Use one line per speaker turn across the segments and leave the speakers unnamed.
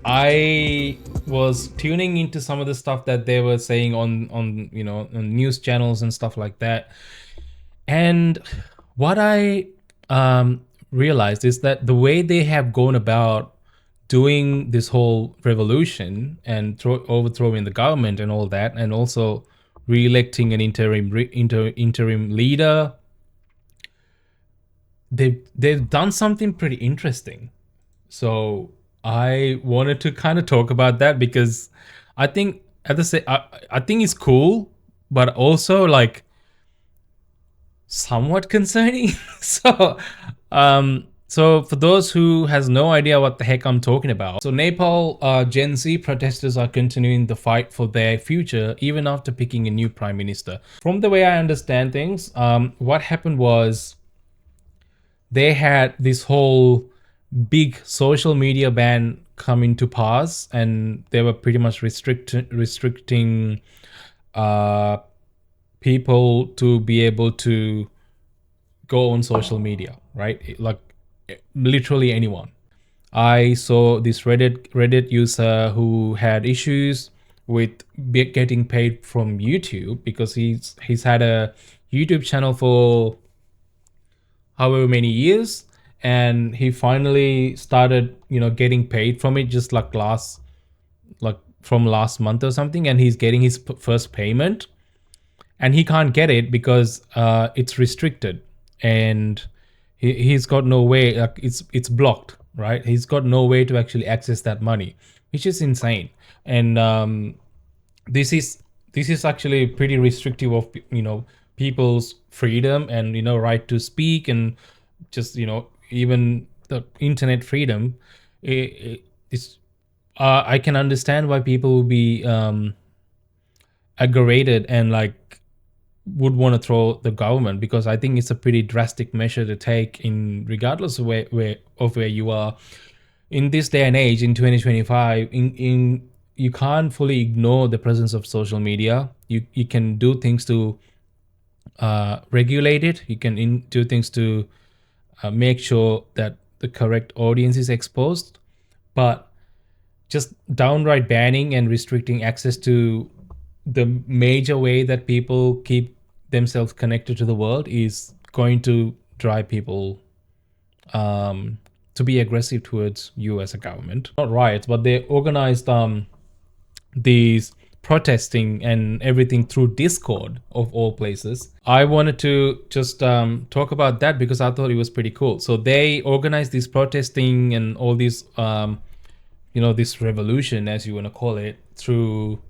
I was tuning into some of the stuff that they were saying on on news channels and stuff like that. And what I realized is that the way they have gone about doing this whole revolution and overthrowing the government and all that, and also re-electing an interim leader, they've done something pretty interesting. So I wanted to kind of talk about that because I think at the same, I think it's cool, but also like somewhat concerning. So for those who has no idea what the heck I'm talking about, so Nepal Gen Z protesters are continuing the fight for their future even after picking a new prime minister. From the way I understand things, what happened was they had this whole big social media ban come into pass, and they were pretty much restricting uh, people to be able to go on social media, right? Like literally anyone. I saw this Reddit user who had issues with getting paid from YouTube because he's had a YouTube channel for however many years, and he finally started getting paid from it just like from last month or something, and he's getting his first payment, and he can't get it because it's restricted, and he's got no way, like it's blocked, right? He's got no way to actually access that money, which is insane. And this is this is actually pretty restrictive of people's freedom and right to speak, and just even the internet freedom. It's I can understand why people will be aggravated and like would want to throw the government, because I think it's a pretty drastic measure to take in regardless of where you are in this day and age in 2025. In You can't fully ignore the presence of social media. You can do things to regulate it. You can do things to make sure that the correct audience is exposed, but just downright banning and restricting access to the major way that people keep themselves connected to the world is going to drive people to be aggressive towards you as a government. Not riots, but they organized these protesting and everything through Discord of all places. I wanted to just talk about that because I thought it was pretty cool. So they organized this protesting and all these this revolution, as you want to call it, through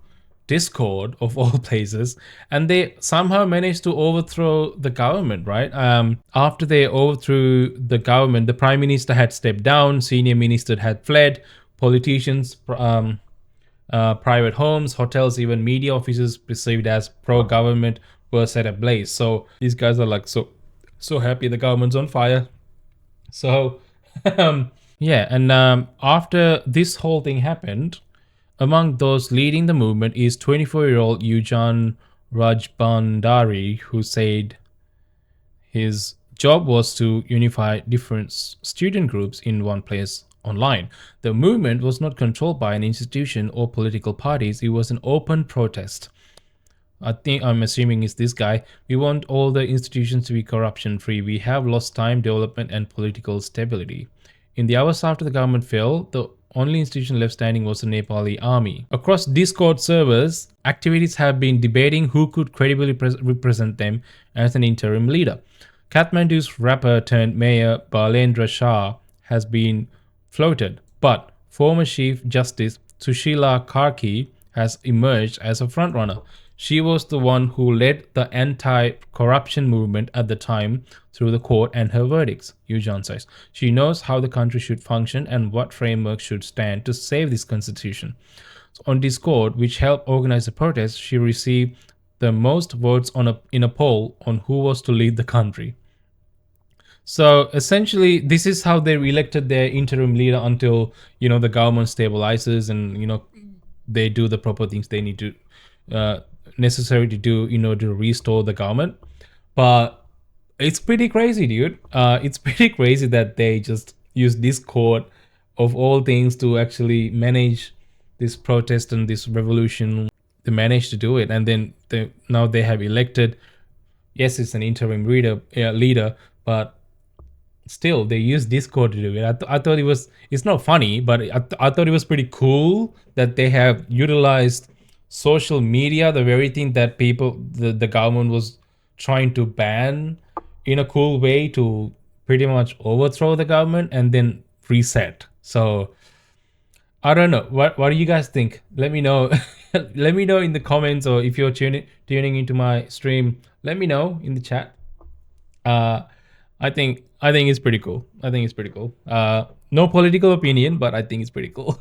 Discord of all places, and they somehow managed to overthrow the government, right? After they overthrew the government, the prime minister had stepped down, senior ministers had fled, politicians, private homes, hotels, even media offices perceived as pro-government were set ablaze. So these guys are like so happy the government's on fire. So yeah, and after this whole thing happened, among those leading the movement is 24-year-old Yujan Rajbandari, who said his job was to unify different student groups in one place online. The movement was not controlled by an institution or political parties, it was an open protest. I'm assuming it's this guy. We want all the institutions to be corruption free. We have lost time, development, and political stability. In the hours after the government fell, the only institution left standing was the Nepali army. Across Discord servers, activities have been debating who could credibly represent them as an interim leader. Kathmandu's rapper turned mayor Balendra Shah has been floated, but former Chief Justice Sushila Karki has emerged as a frontrunner. She was the one who led the anti-corruption movement at the time through the court and her verdicts, Yujan says. She knows how the country should function and what framework should stand to save this constitution. So on Discord, which helped organize the protest, she received the most votes in a poll on who was to lead the country. So essentially, this is how they elected their interim leader until the government stabilizes and they do the proper things they need to necessary to do to restore the government. But it's pretty crazy, dude. It's pretty crazy that they just use Discord of all things to actually manage this protest and this revolution. They managed to do it, and then now they have elected. Yes, it's an interim leader, but still they use Discord to do it. I thought it was, it's not funny, but I thought it was pretty cool that they have utilized social media, the very thing that the government was trying to ban, in a cool way to pretty much overthrow the government and then reset. So I don't know. What do you guys think? Let me know. Let me know in the comments, or if you're tuning into my stream, let me know in the chat. Uh, I think it's pretty cool. I think it's pretty cool. No political opinion, but I think it's pretty cool.